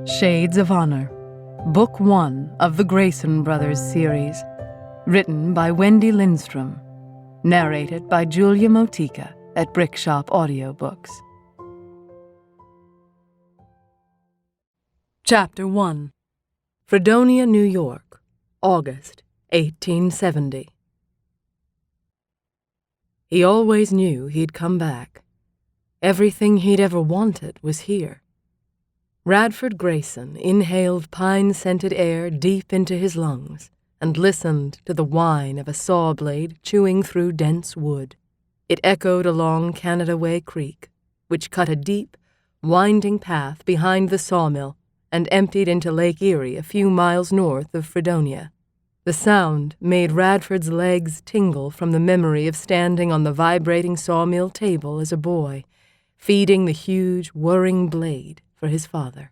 Shades of Honor, Book 1 of the Grayson Brothers series, written by Wendy Lindstrom, narrated by Julia Motica at Brickshop Audiobooks. Chapter 1. Fredonia, New York, August 1870. He always knew he'd come back. Everything he'd ever wanted was here. Radford Grayson inhaled pine-scented air deep into his lungs and listened to the whine of a saw blade chewing through dense wood. It echoed along Canada Way Creek, which cut a deep, winding path behind the sawmill and emptied into Lake Erie a few miles north of Fredonia. The sound made Radford's legs tingle from the memory of standing on the vibrating sawmill table as a boy, feeding the huge, whirring blade for his father.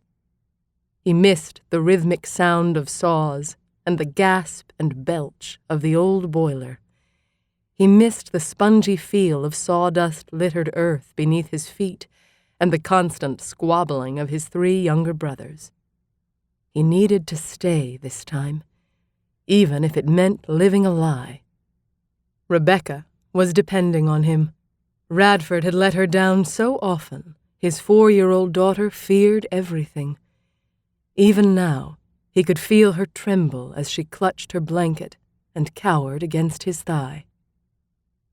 He missed the rhythmic sound of saws and the gasp and belch of the old boiler. He missed the spongy feel of sawdust-littered earth beneath his feet and the constant squabbling of his 3 younger brothers. He needed to stay this time, even if it meant living a lie. Rebecca was depending on him. Radford had let her down so often. His 4-year-old daughter feared everything. Even now, he could feel her tremble as she clutched her blanket and cowered against his thigh.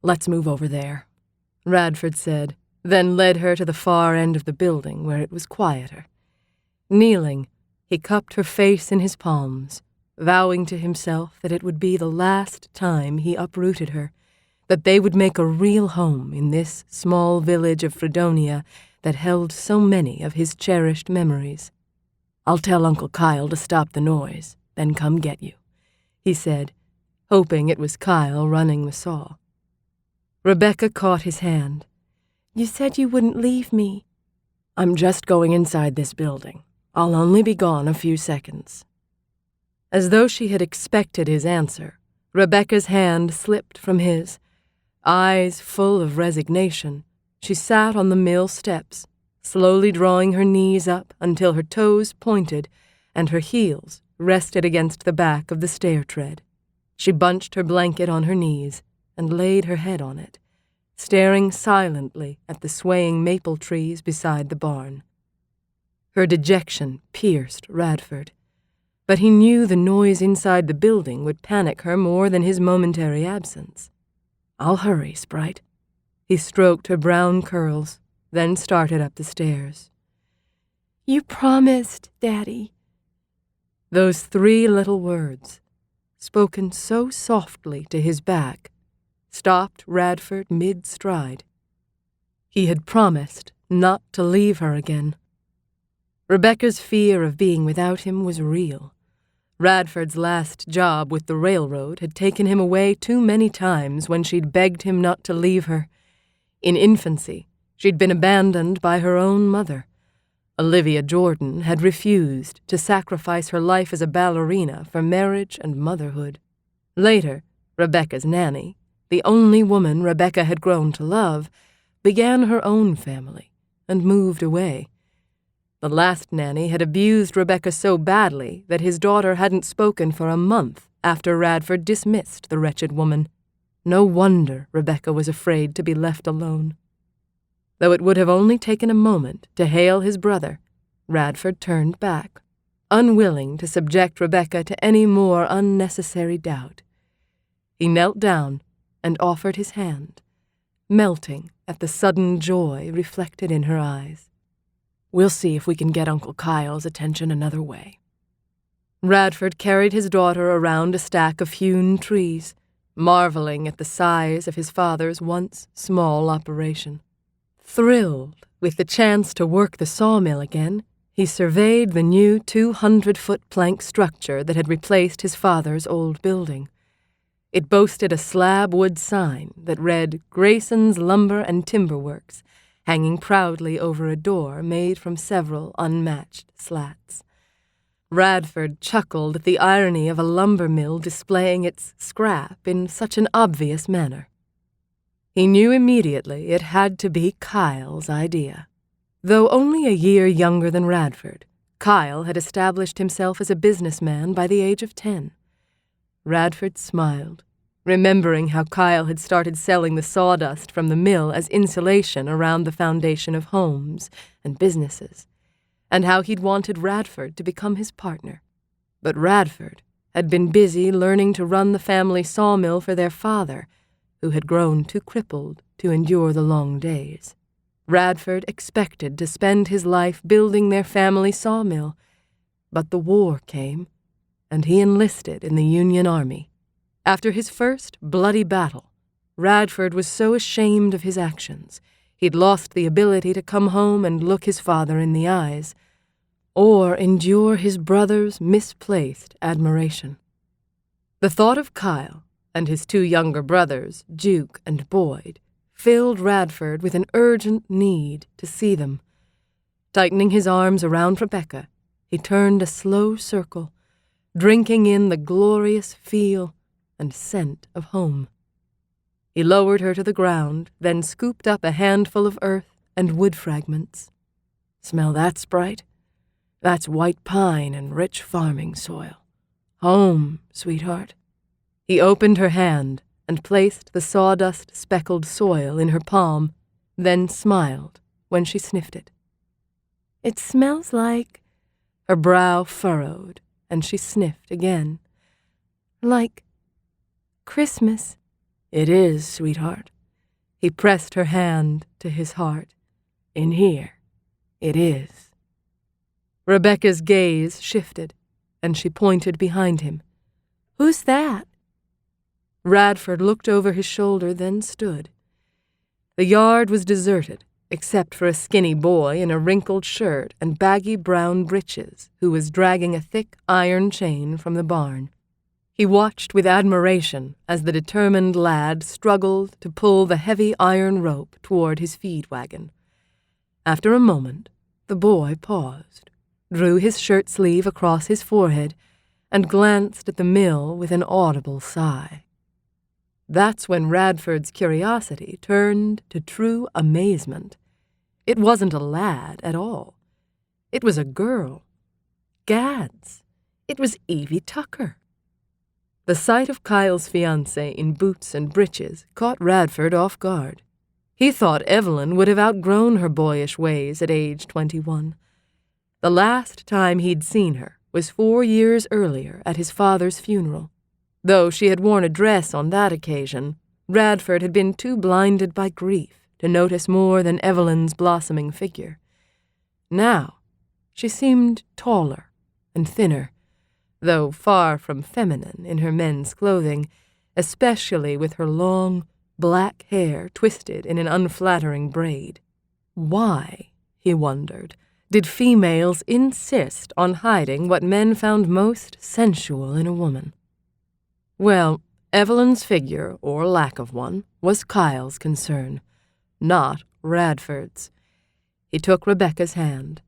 "Let's move over there," Radford said, then led her to the far end of the building where it was quieter. Kneeling, he cupped her face in his palms, vowing to himself that it would be the last time he uprooted her, that they would make a real home in this small village of Fredonia that held so many of his cherished memories. "I'll tell Uncle Kyle to stop the noise, then come get you," he said, hoping it was Kyle running the saw. Rebecca caught his hand. "You said you wouldn't leave me." "I'm just going inside this building. I'll only be gone a few seconds." As though she had expected his answer, Rebecca's hand slipped from his. Eyes full of resignation, she sat on the mill steps, slowly drawing her knees up until her toes pointed and her heels rested against the back of the stair tread. She bunched her blanket on her knees and laid her head on it, staring silently at the swaying maple trees beside the barn. Her dejection pierced Radford, but he knew the noise inside the building would panic her more than his momentary absence. "I'll hurry, Sprite." He stroked her brown curls, then started up the stairs. "You promised, Daddy." Those 3 little words, spoken so softly to his back, stopped Radford mid-stride. He had promised not to leave her again. Rebecca's fear of being without him was real. Radford's last job with the railroad had taken him away too many times when she'd begged him not to leave her. In infancy, she'd been abandoned by her own mother. Olivia Jordan had refused to sacrifice her life as a ballerina for marriage and motherhood. Later, Rebecca's nanny, the only woman Rebecca had grown to love, began her own family and moved away. The last nanny had abused Rebecca so badly that his daughter hadn't spoken for a month after Radford dismissed the wretched woman. No wonder Rebecca was afraid to be left alone. Though it would have only taken a moment to hail his brother, Radford turned back, unwilling to subject Rebecca to any more unnecessary doubt. He knelt down and offered his hand, melting at the sudden joy reflected in her eyes. "We'll see if we can get Uncle Kyle's attention another way." Radford carried his daughter around a stack of hewn trees, marveling at the size of his father's once small operation. Thrilled with the chance to work the sawmill again, he surveyed the new 200-foot plank structure that had replaced his father's old building. It boasted a slab wood sign that read Grayson's Lumber and Timber Works, hanging proudly over a door made from several unmatched slats. Radford chuckled at the irony of a lumber mill displaying its scrap in such an obvious manner. He knew immediately it had to be Kyle's idea. Though only a year younger than Radford, Kyle had established himself as a businessman by the age of 10. Radford smiled, remembering how Kyle had started selling the sawdust from the mill as insulation around the foundation of homes and businesses, and how he'd wanted Radford to become his partner. But Radford had been busy learning to run the family sawmill for their father, who had grown too crippled to endure the long days. Radford expected to spend his life building their family sawmill, but the war came, and he enlisted in the Union Army. After his first bloody battle, Radford was so ashamed of his actions, he'd lost the ability to come home and look his father in the eyes, or endure his brother's misplaced admiration. The thought of Kyle and his 2 younger brothers, Duke and Boyd, filled Radford with an urgent need to see them. Tightening his arms around Rebecca, he turned a slow circle, drinking in the glorious feel and scent of home. He lowered her to the ground, then scooped up a handful of earth and wood fragments. "Smell that, Sprite? That's white pine and rich farming soil. Home, sweetheart." He opened her hand and placed the sawdust-speckled soil in her palm, then smiled when she sniffed it. "It smells like—" Her brow furrowed, and she sniffed again. "Like Christmas." "It is, sweetheart." He pressed her hand to his heart. "In here, it is." Rebecca's gaze shifted, and she pointed behind him. "Who's that?" Radford looked over his shoulder, then stood. The yard was deserted, except for a skinny boy in a wrinkled shirt and baggy brown breeches who was dragging a thick iron chain from the barn. He watched with admiration as the determined lad struggled to pull the heavy iron rope toward his feed wagon. After a moment, the boy paused, drew his shirt sleeve across his forehead, and glanced at the mill with an audible sigh. That's when Radford's curiosity turned to true amazement. It wasn't a lad at all. It was a girl. Gads, it was Evie Tucker. The sight of Kyle's fiancée in boots and breeches caught Radford off guard. He thought Evelyn would have outgrown her boyish ways at age 21. The last time he'd seen her was 4 years earlier at his father's funeral. Though she had worn a dress on that occasion, Radford had been too blinded by grief to notice more than Evelyn's blossoming figure. Now, she seemed taller and thinner, though far from feminine in her men's clothing, especially with her long, black hair twisted in an unflattering braid. Why, he wondered, did females insist on hiding what men found most sensual in a woman? Well, Evelyn's figure, or lack of one, was Kyle's concern, not Radford's. He took Rebecca's hand.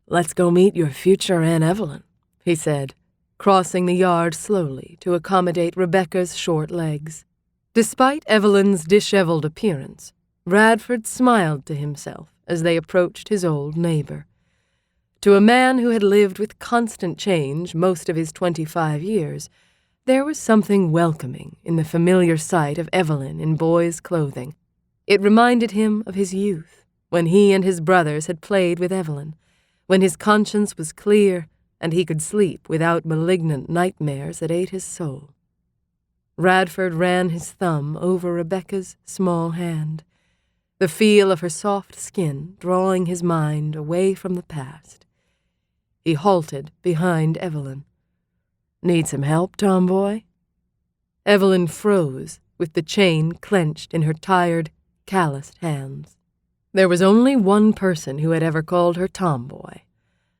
"Let's go meet your future Aunt Evelyn," he said, crossing the yard slowly to accommodate Rebecca's short legs. Despite Evelyn's disheveled appearance, Radford smiled to himself as they approached his old neighbor. To a man who had lived with constant change most of his 25 years, there was something welcoming in the familiar sight of Evelyn in boy's clothing. It reminded him of his youth, when he and his brothers had played with Evelyn, when his conscience was clear and he could sleep without malignant nightmares that ate his soul. Radford ran his thumb over Rebecca's small hand, the feel of her soft skin drawing his mind away from the past. He halted behind Evelyn. "Need some help, tomboy?" Evelyn froze, with the chain clenched in her tired, calloused hands. There was only one person who had ever called her tomboy.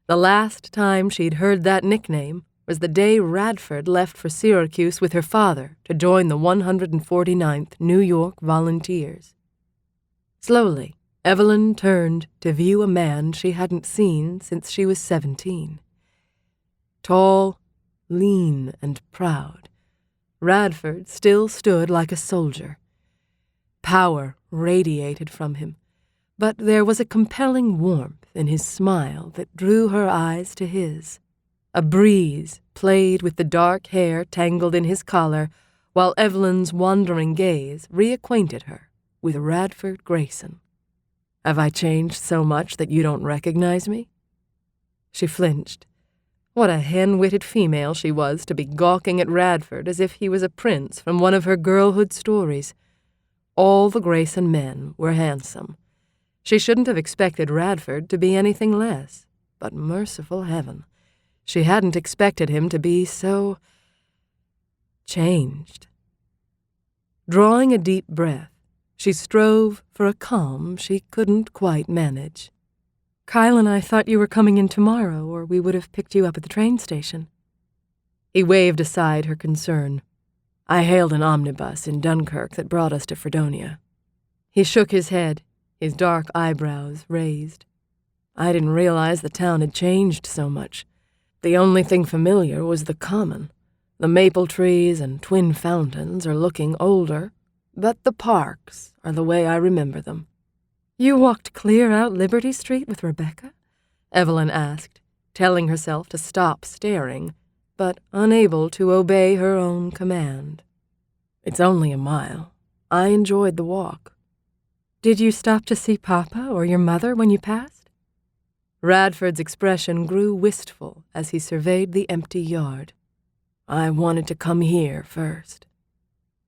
The last time she'd heard that nickname was the day Radford left for Syracuse with her father to join the 149th New York Volunteers. Slowly, Evelyn turned to view a man she hadn't seen since she was 17. Tall, lean and proud, Radford still stood like a soldier. Power radiated from him, but there was a compelling warmth in his smile that drew her eyes to his. A breeze played with the dark hair tangled in his collar, while Evelyn's wandering gaze reacquainted her with Radford Grayson. "Have I changed so much that you don't recognize me?" She flinched. What a hen-witted female she was to be gawking at Radford as if he was a prince from one of her girlhood stories. All the Grayson men were handsome. She shouldn't have expected Radford to be anything less, but merciful heaven, she hadn't expected him to be so changed. Drawing a deep breath, she strove for a calm she couldn't quite manage. "Kyle and I thought you were coming in tomorrow, or we would have picked you up at the train station." He waved aside her concern. "I hailed an omnibus in Dunkirk that brought us to Fredonia." He shook his head, his dark eyebrows raised. "I didn't realize the town had changed so much. The only thing familiar was the common. The maple trees and twin fountains are looking older, but the parks are the way I remember them." "You walked clear out Liberty Street with Rebecca?" Evelyn asked, telling herself to stop staring, but unable to obey her own command. "It's only a mile. I enjoyed the walk." "Did you stop to see Papa or your mother when you passed?" Radford's expression grew wistful as he surveyed the empty yard. "I wanted to come here first."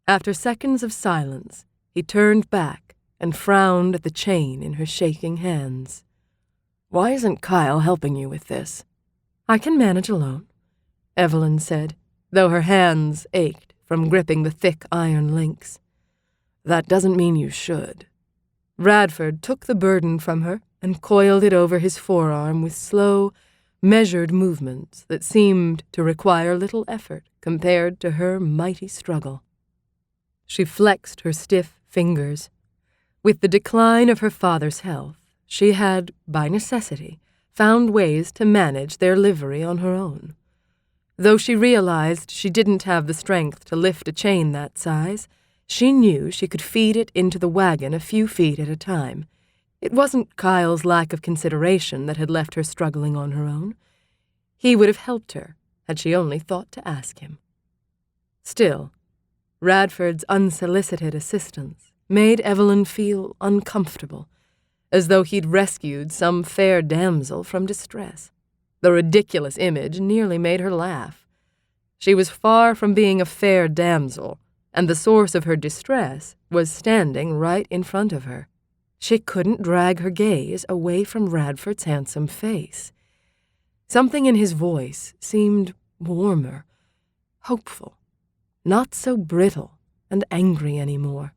After seconds of silence, he turned back and frowned at the chain in her shaking hands. "Why isn't Kyle helping you with this?" "I can manage alone," Evelyn said, though her hands ached from gripping the thick iron links. "That doesn't mean you should." Radford took the burden from her and coiled it over his forearm with slow, measured movements that seemed to require little effort compared to her mighty struggle. She flexed her stiff fingers. With the decline of her father's health, she had, by necessity, found ways to manage their livery on her own. Though she realized she didn't have the strength to lift a chain that size, she knew she could feed it into the wagon a few feet at a time. It wasn't Kyle's lack of consideration that had left her struggling on her own. He would have helped her had she only thought to ask him. Still, Radford's unsolicited assistance made Evelyn feel uncomfortable, as though he'd rescued some fair damsel from distress. The ridiculous image nearly made her laugh. She was far from being a fair damsel, and the source of her distress was standing right in front of her. She couldn't drag her gaze away from Radford's handsome face. Something in his voice seemed warmer, hopeful, not so brittle and angry anymore.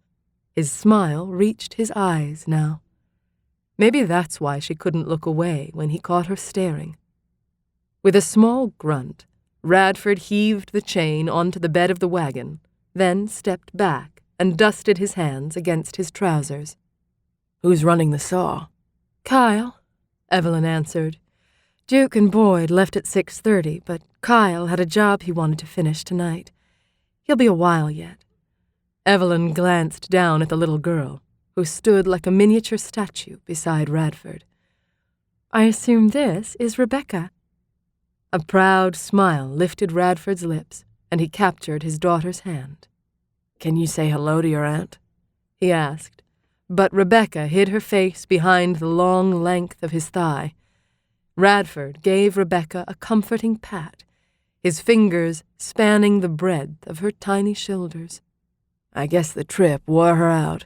His smile reached his eyes now. Maybe that's why she couldn't look away when he caught her staring. With a small grunt, Radford heaved the chain onto the bed of the wagon, then stepped back and dusted his hands against his trousers. "Who's running the saw?" "Kyle," Evelyn answered. "Duke and Boyd left at 6:30, but Kyle had a job he wanted to finish tonight. He'll be a while yet." Evelyn glanced down at the little girl, who stood like a miniature statue beside Radford. "I assume this is Rebecca." A proud smile lifted Radford's lips, and he captured his daughter's hand. "Can you say hello to your aunt?" he asked, but Rebecca hid her face behind the long length of his thigh. Radford gave Rebecca a comforting pat, his fingers spanning the breadth of her tiny shoulders. "I guess the trip wore her out."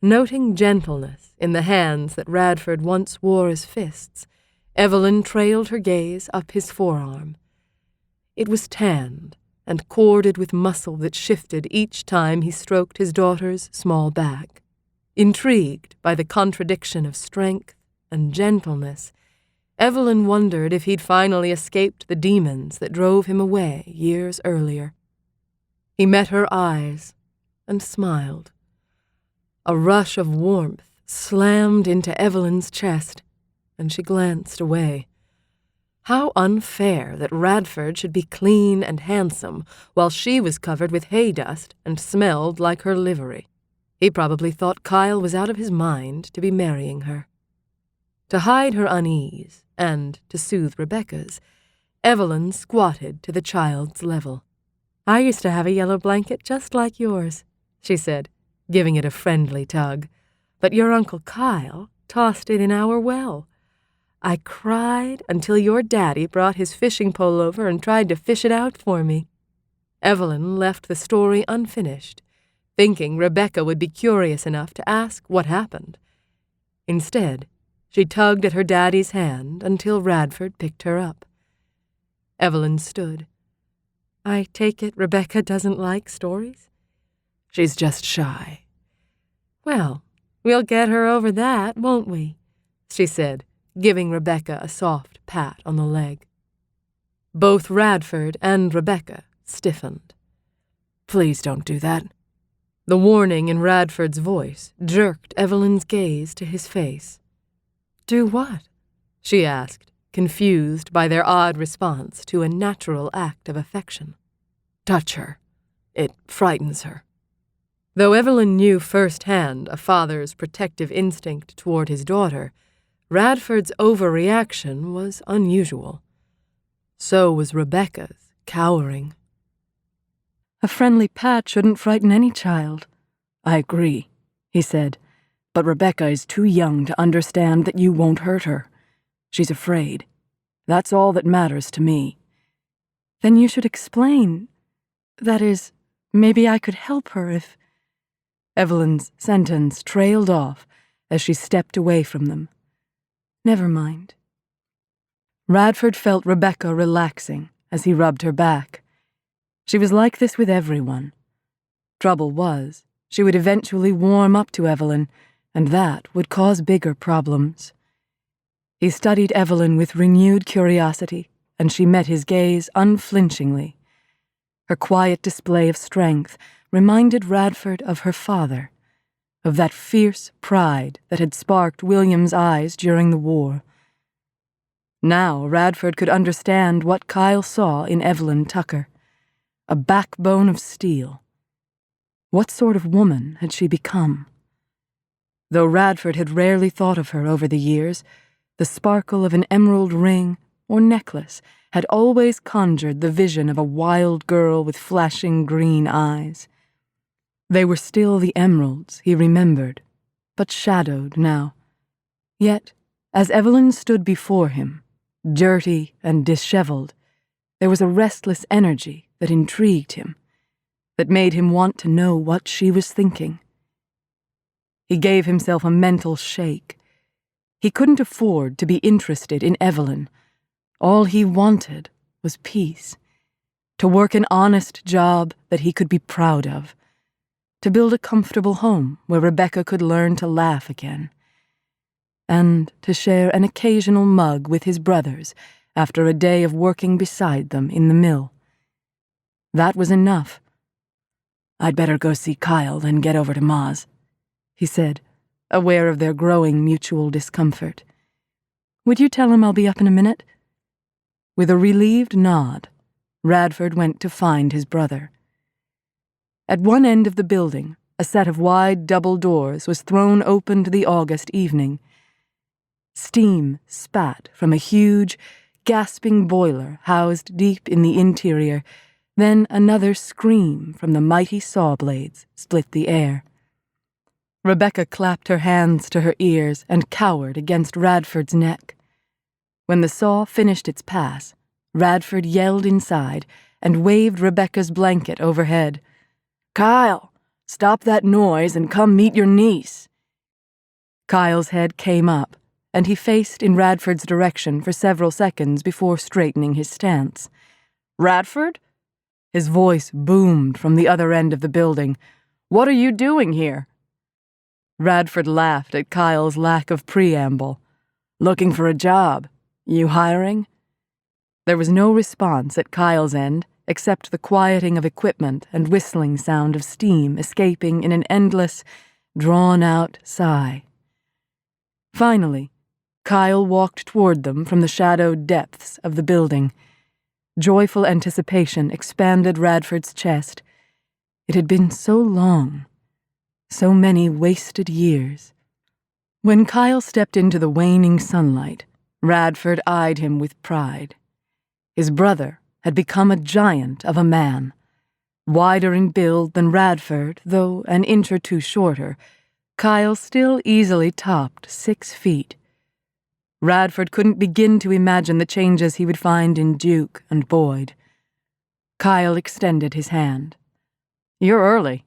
Noting gentleness in the hands that Radford once wore as fists, Evelyn trailed her gaze up his forearm. It was tanned and corded with muscle that shifted each time he stroked his daughter's small back. Intrigued by the contradiction of strength and gentleness, Evelyn wondered if he'd finally escaped the demons that drove him away years earlier. He met her eyes and smiled. A rush of warmth slammed into Evelyn's chest, and she glanced away. How unfair that Radford should be clean and handsome while she was covered with hay dust and smelled like her livery. He probably thought Kyle was out of his mind to be marrying her. To hide her unease, and to soothe Rebecca's, Evelyn squatted to the child's level. "I used to have a yellow blanket just like yours," she said, giving it a friendly tug. "But your Uncle Kyle tossed it in our well. I cried until your daddy brought his fishing pole over and tried to fish it out for me." Evelyn left the story unfinished, thinking Rebecca would be curious enough to ask what happened. Instead, she tugged at her daddy's hand until Radford picked her up. Evelyn stood. "I take it Rebecca doesn't like stories?" "She's just shy." "Well, we'll get her over that, won't we?" she said, giving Rebecca a soft pat on the leg. Both Radford and Rebecca stiffened. "Please don't do that." The warning in Radford's voice jerked Evelyn's gaze to his face. "Do what?" she asked, confused by their odd response to a natural act of affection. "Touch her. It frightens her." Though Evelyn knew firsthand a father's protective instinct toward his daughter, Radford's overreaction was unusual. So was Rebecca's cowering. "A friendly pat shouldn't frighten any child." "I agree," he said, "but Rebecca is too young to understand that you won't hurt her. She's afraid. That's all that matters to me." "Then you should explain. That is, maybe I could help her if—" Evelyn's sentence trailed off as she stepped away from them. "Never mind." Radford felt Rebecca relaxing as he rubbed her back. She was like this with everyone. Trouble was, she would eventually warm up to Evelyn, and that would cause bigger problems. He studied Evelyn with renewed curiosity, and she met his gaze unflinchingly. Her quiet display of strength reminded Radford of her father, of that fierce pride that had sparked William's eyes during the war. Now Radford could understand what Kyle saw in Evelyn Tucker, a backbone of steel. What sort of woman had she become? Though Radford had rarely thought of her over the years, the sparkle of an emerald ring or necklace had always conjured the vision of a wild girl with flashing green eyes. They were still the emeralds he remembered, but shadowed now. Yet, as Evelyn stood before him, dirty and disheveled, there was a restless energy that intrigued him, that made him want to know what she was thinking. He gave himself a mental shake. He couldn't afford to be interested in Evelyn. All he wanted was peace, to work an honest job that he could be proud of, to build a comfortable home where Rebecca could learn to laugh again, and to share an occasional mug with his brothers after a day of working beside them in the mill. That was enough. "I'd better go see Kyle and get over to Ma's," he said, aware of their growing mutual discomfort. "Would you tell him I'll be up in a minute?" With a relieved nod, Radford went to find his brother. At one end of the building, a set of wide double doors was thrown open to the August evening. Steam spat from a huge, gasping boiler housed deep in the interior, then another scream from the mighty saw blades split the air. Rebecca clapped her hands to her ears and cowered against Radford's neck. When the saw finished its pass, Radford yelled inside and waved Rebecca's blanket overhead. "Kyle, stop that noise and come meet your niece." Kyle's head came up, and he faced in Radford's direction for several seconds before straightening his stance. "Radford?" His voice boomed from the other end of the building. "What are you doing here?" Radford laughed at Kyle's lack of preamble. "Looking for a job. You hiring?" There was no response at Kyle's end, except the quieting of equipment and whistling sound of steam escaping in an endless, drawn-out sigh. Finally, Kyle walked toward them from the shadowed depths of the building. Joyful anticipation expanded Radford's chest. It had been so long. So many wasted years. When Kyle stepped into the waning sunlight, Radford eyed him with pride. His brother had become a giant of a man. Wider in build than Radford, though an inch or two shorter, Kyle still easily topped 6 feet. Radford couldn't begin to imagine the changes he would find in Duke and Boyd. Kyle extended his hand. "You're early."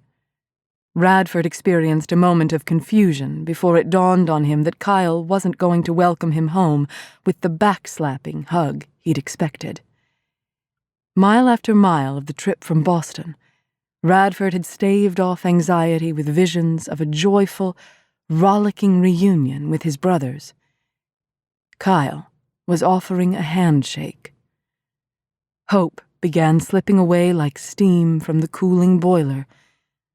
Radford experienced a moment of confusion before it dawned on him that Kyle wasn't going to welcome him home with the backslapping hug he'd expected. Mile after mile of the trip from Boston, Radford had staved off anxiety with visions of a joyful, rollicking reunion with his brothers. Kyle was offering a handshake. Hope began slipping away like steam from the cooling boiler,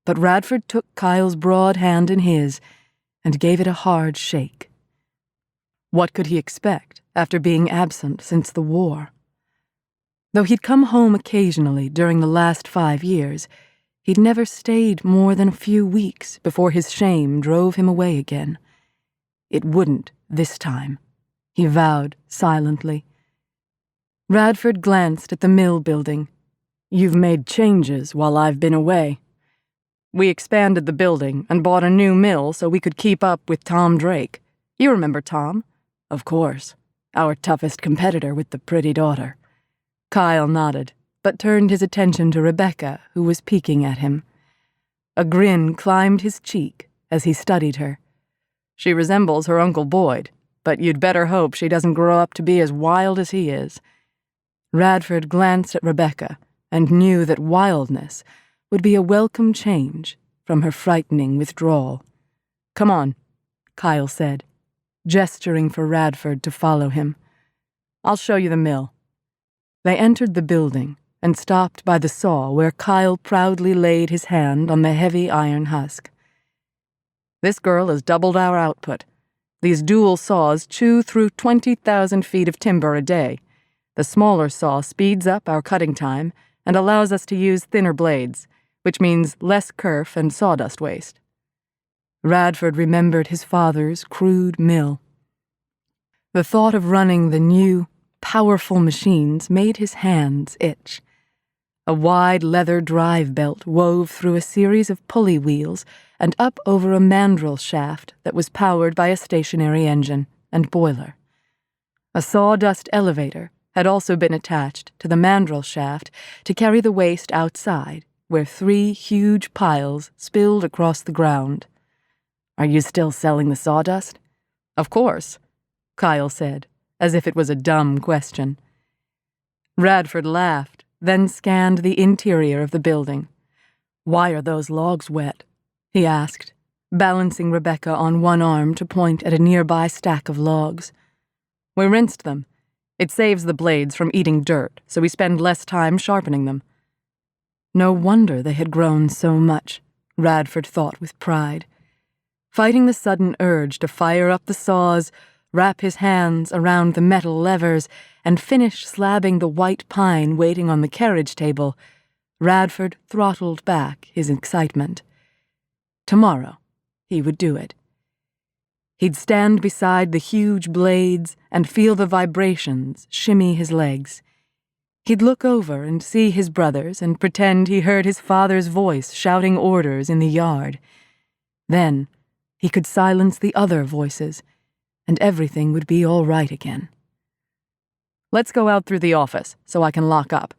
but Radford took Kyle's broad hand in his and gave it a hard shake. What could he expect after being absent since the war? Though he'd come home occasionally during the last 5 years, he'd never stayed more than a few weeks before his shame drove him away again. It wouldn't this time, he vowed silently. Radford glanced at the mill building. "You've made changes while I've been away." "We expanded the building and bought a new mill so we could keep up with Tom Drake. You remember Tom?" "Of course. Our toughest competitor with the pretty daughter." Kyle nodded, but turned his attention to Rebecca, who was peeking at him. A grin climbed his cheek as he studied her. "She resembles her Uncle Boyd, but you'd better hope she doesn't grow up to be as wild as he is." Radford glanced at Rebecca and knew that wildness would be a welcome change from her frightening withdrawal. "Come on," Kyle said, gesturing for Radford to follow him. "I'll show you the mill." They entered the building and stopped by the saw where Kyle proudly laid his hand on the heavy iron husk. "This girl has doubled our output. These dual saws chew through 20,000 feet of timber a day. The smaller saw speeds up our cutting time and allows us to use thinner blades, which means less kerf and sawdust waste." Radford remembered his father's crude mill. The thought of running the new, powerful machines made his hands itch. A wide leather drive belt wove through a series of pulley wheels and up over a mandrel shaft that was powered by a stationary engine and boiler. A sawdust elevator had also been attached to the mandrel shaft to carry the waste outside, where 3 huge piles spilled across the ground. "Are you still selling the sawdust?" "Of course," Kyle said, as if it was a dumb question. Radford laughed, then scanned the interior of the building. "Why are those logs wet?" he asked, balancing Rebecca on one arm to point at a nearby stack of logs. "We rinsed them. It saves the blades from eating dirt, so we spend less time sharpening them." No wonder they had grown so much, Radford thought with pride. Fighting the sudden urge to fire up the saws, wrap his hands around the metal levers, and finish slabbing the white pine waiting on the carriage table, Radford throttled back his excitement. Tomorrow, he would do it. He'd stand beside the huge blades and feel the vibrations shimmy his legs. He'd look over and see his brothers and pretend he heard his father's voice shouting orders in the yard. Then he could silence the other voices, and everything would be all right again. "Let's go out through the office so I can lock up,"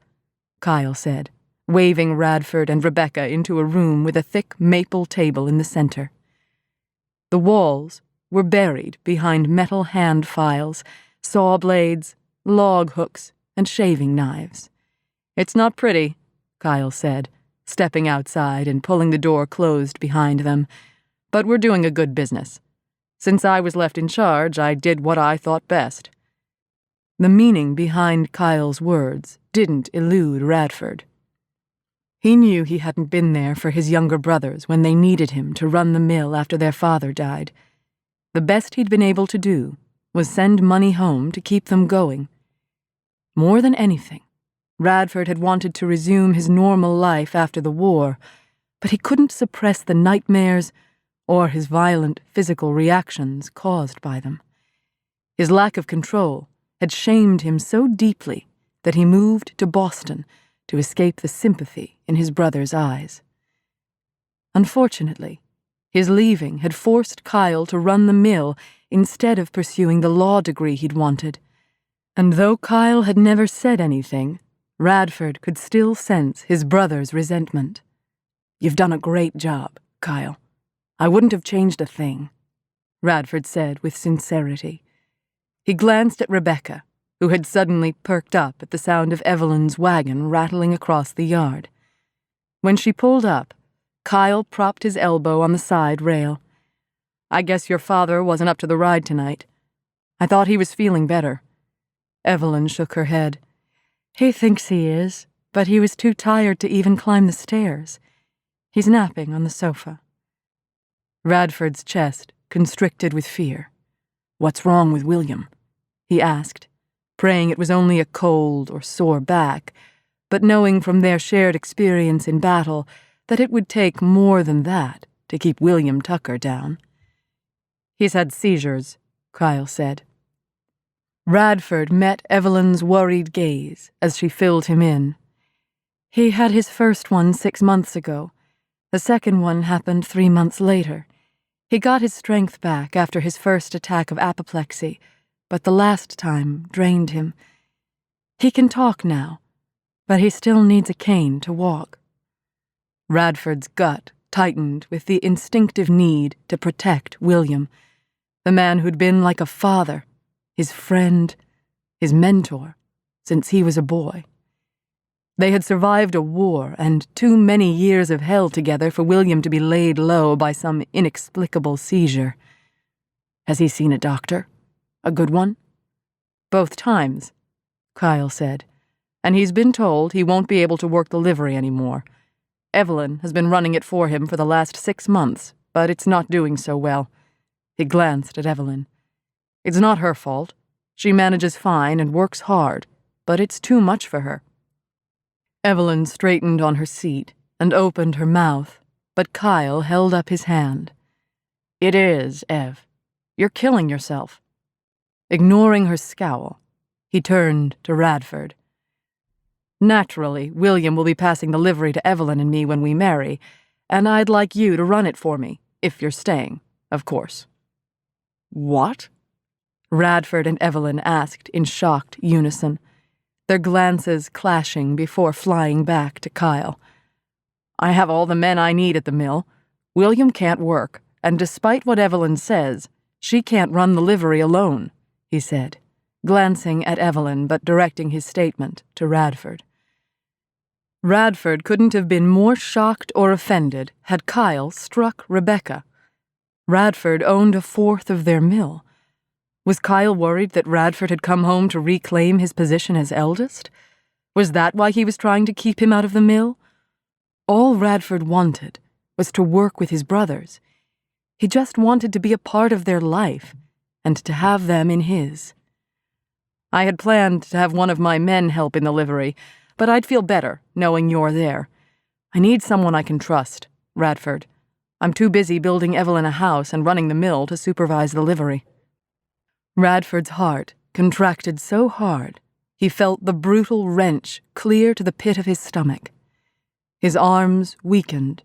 Kyle said, waving Radford and Rebecca into a room with a thick maple table in the center. The walls were buried behind metal hand files, saw blades, log hooks, and shaving knives. "It's not pretty," Kyle said, stepping outside and pulling the door closed behind them, "but we're doing a good business. Since I was left in charge, I did what I thought best." The meaning behind Kyle's words didn't elude Radford. He knew he hadn't been there for his younger brothers when they needed him to run the mill after their father died. The best he'd been able to do was send money home to keep them going. More than anything, Radford had wanted to resume his normal life after the war, but he couldn't suppress the nightmares or his violent physical reactions caused by them. His lack of control had shamed him so deeply that he moved to Boston to escape the sympathy in his brother's eyes. Unfortunately, his leaving had forced Kyle to run the mill instead of pursuing the law degree he'd wanted. And though Kyle had never said anything, Radford could still sense his brother's resentment. "You've done a great job, Kyle. I wouldn't have changed a thing," Radford said with sincerity. He glanced at Rebecca, who had suddenly perked up at the sound of Evelyn's wagon rattling across the yard. When she pulled up, Kyle propped his elbow on the side rail. "I guess your father wasn't up to the ride tonight. I thought he was feeling better." Evelyn shook her head. "He thinks he is, but he was too tired to even climb the stairs. He's napping on the sofa." Radford's chest constricted with fear. "What's wrong with William?" he asked, praying it was only a cold or sore back, but knowing from their shared experience in battle that it would take more than that to keep William Tucker down. "He's had seizures," Kyle said. Radford met Evelyn's worried gaze as she filled him in. "He had his first one 6 months ago. The second one happened 3 months later. He got his strength back after his first attack of apoplexy, but the last time drained him. He can talk now, but he still needs a cane to walk." Radford's gut tightened with the instinctive need to protect William, the man who'd been like a father, his friend, his mentor, since he was a boy. They had survived a war and too many years of hell together for William to be laid low by some inexplicable seizure. "Has he seen a doctor? A good one?" "Both times," Kyle said, "and he's been told he won't be able to work the livery anymore. Evelyn has been running it for him for the last 6 months, but it's not doing so well." He glanced at Evelyn. "It's not her fault. She manages fine and works hard, but it's too much for her." Evelyn straightened on her seat and opened her mouth, but Kyle held up his hand. "It is, Ev. You're killing yourself." Ignoring her scowl, he turned to Radford. "Naturally, William will be passing the livery to Evelyn and me when we marry, and I'd like you to run it for me, if you're staying, of course." "What?" Radford and Evelyn asked in shocked unison, their glances clashing before flying back to Kyle. "I have all the men I need at the mill. William can't work, and despite what Evelyn says, she can't run the livery alone," he said, glancing at Evelyn but directing his statement to Radford. Radford couldn't have been more shocked or offended had Kyle struck Rebecca. Radford owned 1/4 of their mill. Was Kyle worried that Radford had come home to reclaim his position as eldest? Was that why he was trying to keep him out of the mill? All Radford wanted was to work with his brothers. He just wanted to be a part of their life and to have them in his. "I had planned to have one of my men help in the livery, but I'd feel better knowing you're there. I need someone I can trust, Radford. I'm too busy building Evelyn a house and running the mill to supervise the livery." Radford's heart contracted so hard he felt the brutal wrench clear to the pit of his stomach. His arms weakened,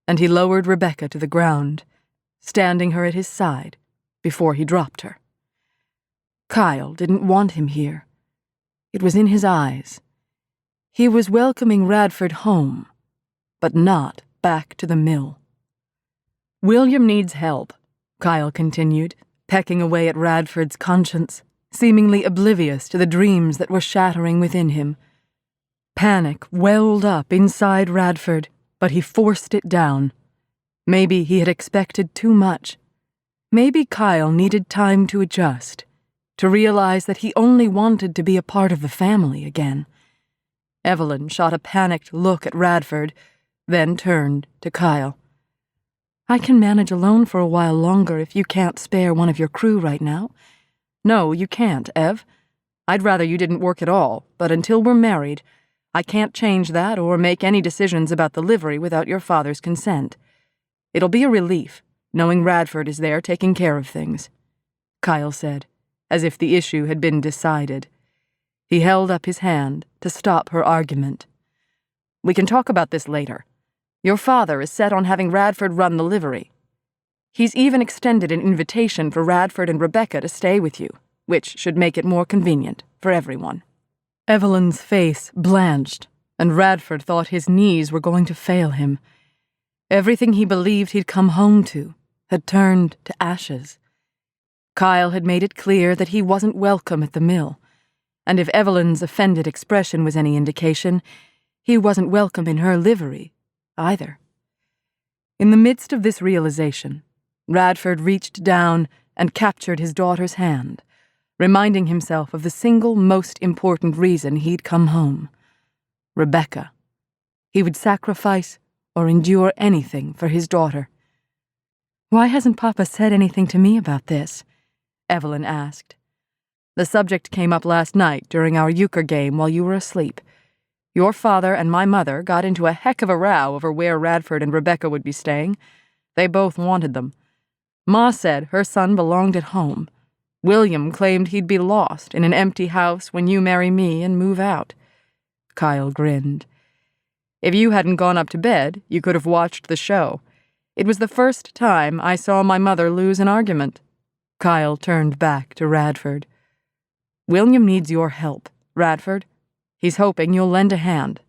and he lowered Rebecca to the ground, standing her at his side before he dropped her. Kyle didn't want him here. It was in his eyes. He was welcoming Radford home, but not back to the mill. "William needs help," Kyle continued, pecking away at Radford's conscience, seemingly oblivious to the dreams that were shattering within him. Panic welled up inside Radford, but he forced it down. Maybe he had expected too much. Maybe Kyle needed time to adjust, to realize that he only wanted to be a part of the family again. Evelyn shot a panicked look at Radford, then turned to Kyle. "I can manage alone for a while longer if you can't spare one of your crew right now." "No, you can't, Ev. I'd rather you didn't work at all, but until we're married, I can't change that or make any decisions about the livery without your father's consent. It'll be a relief, knowing Radford is there taking care of things," Kyle said, as if the issue had been decided. He held up his hand to stop her argument. "We can talk about this later. Your father is set on having Radford run the livery. He's even extended an invitation for Radford and Rebecca to stay with you, which should make it more convenient for everyone." Evelyn's face blanched, and Radford thought his knees were going to fail him. Everything he believed he'd come home to had turned to ashes. Kyle had made it clear that he wasn't welcome at the mill, and if Evelyn's offended expression was any indication, he wasn't welcome in her livery either. In the midst of this realization, Radford reached down and captured his daughter's hand, reminding himself of the single most important reason he'd come home: Rebecca. He would sacrifice or endure anything for his daughter. "Why hasn't Papa said anything to me about this?" Evelyn asked. "The subject came up last night during our euchre game while you were asleep. Your father and my mother got into a heck of a row over where Radford and Rebecca would be staying. They both wanted them. Ma said her son belonged at home. William claimed he'd be lost in an empty house when you marry me and move out." Kyle grinned. "If you hadn't gone up to bed, you could have watched the show. It was the first time I saw my mother lose an argument." Kyle turned back to Radford. "William needs your help, Radford. He's hoping you'll lend a hand."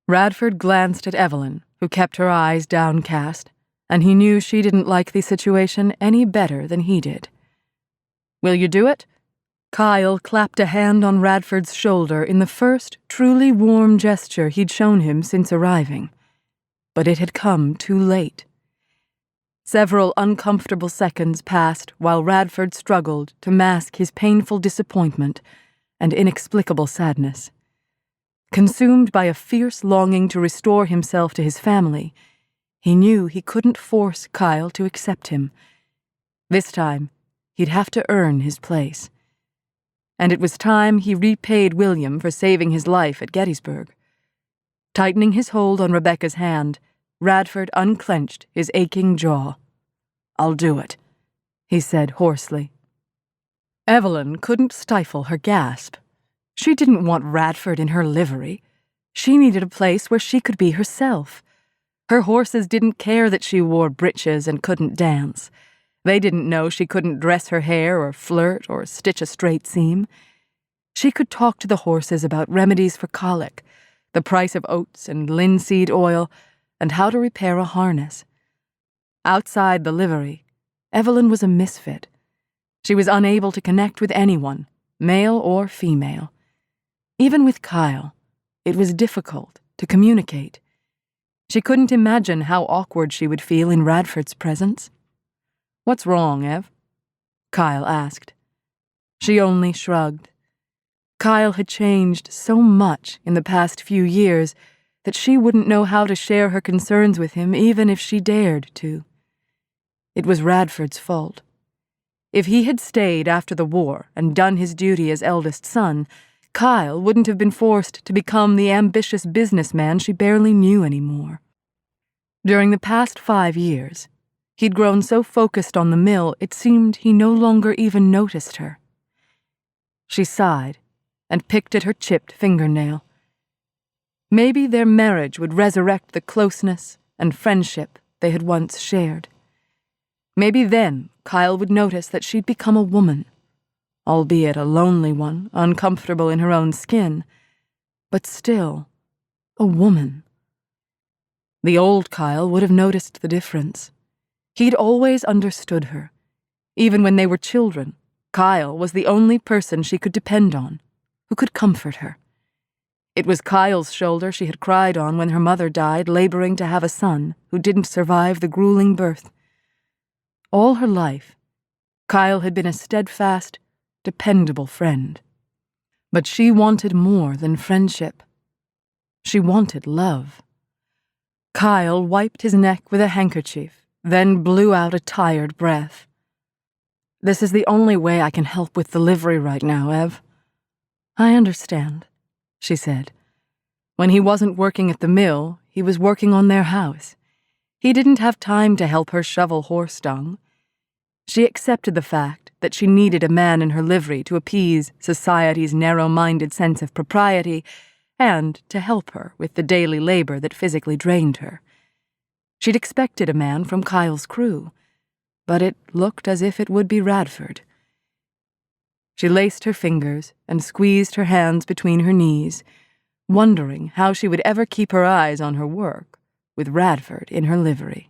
Radford glanced at Evelyn, who kept her eyes downcast, and he knew she didn't like the situation any better than he did. "Will you do it?" Kyle clapped a hand on Radford's shoulder in the first truly warm gesture he'd shown him since arriving. But it had come too late. Several uncomfortable seconds passed while Radford struggled to mask his painful disappointment and inexplicable sadness. Consumed by a fierce longing to restore himself to his family, he knew he couldn't force Kyle to accept him. This time, he'd have to earn his place. And it was time he repaid William for saving his life at Gettysburg. Tightening his hold on Rebecca's hand, Radford unclenched his aching jaw. "I'll do it," he said hoarsely. Evelyn couldn't stifle her gasp. She didn't want Radford in her livery. She needed a place where she could be herself. Her horses didn't care that she wore breeches and couldn't dance. They didn't know she couldn't dress her hair or flirt or stitch a straight seam. She could talk to the horses about remedies for colic, the price of oats and linseed oil, and how to repair a harness. Outside the livery, Evelyn was a misfit. She was unable to connect with anyone, male or female. Even with Kyle, it was difficult to communicate. She couldn't imagine how awkward she would feel in Radford's presence. "What's wrong, Ev?" Kyle asked. She only shrugged. Kyle had changed so much in the past few years that she wouldn't know how to share her concerns with him even if she dared to. It was Radford's fault. If he had stayed after the war and done his duty as eldest son, Kyle wouldn't have been forced to become the ambitious businessman she barely knew anymore. During the past 5 years, he'd grown so focused on the mill it seemed he no longer even noticed her. She sighed and picked at her chipped fingernail. Maybe their marriage would resurrect the closeness and friendship they had once shared. Maybe then Kyle would notice that she'd become a woman, albeit a lonely one, uncomfortable in her own skin, but still a woman. The old Kyle would have noticed the difference. He'd always understood her. Even when they were children, Kyle was the only person she could depend on, who could comfort her. It was Kyle's shoulder she had cried on when her mother died, laboring to have a son who didn't survive the grueling birth. All her life, Kyle had been a steadfast, dependable friend. But she wanted more than friendship. She wanted love. Kyle wiped his neck with a handkerchief, then blew out a tired breath. "This is the only way I can help with the livery right now, Ev." "I understand," she said. When he wasn't working at the mill, he was working on their house. He didn't have time to help her shovel horse dung. She accepted the fact that she needed a man in her livery to appease society's narrow-minded sense of propriety and to help her with the daily labor that physically drained her. She'd expected a man from Kyle's crew, but it looked as if it would be Radford. She laced her fingers and squeezed her hands between her knees, wondering how she would ever keep her eyes on her work with Radford in her livery.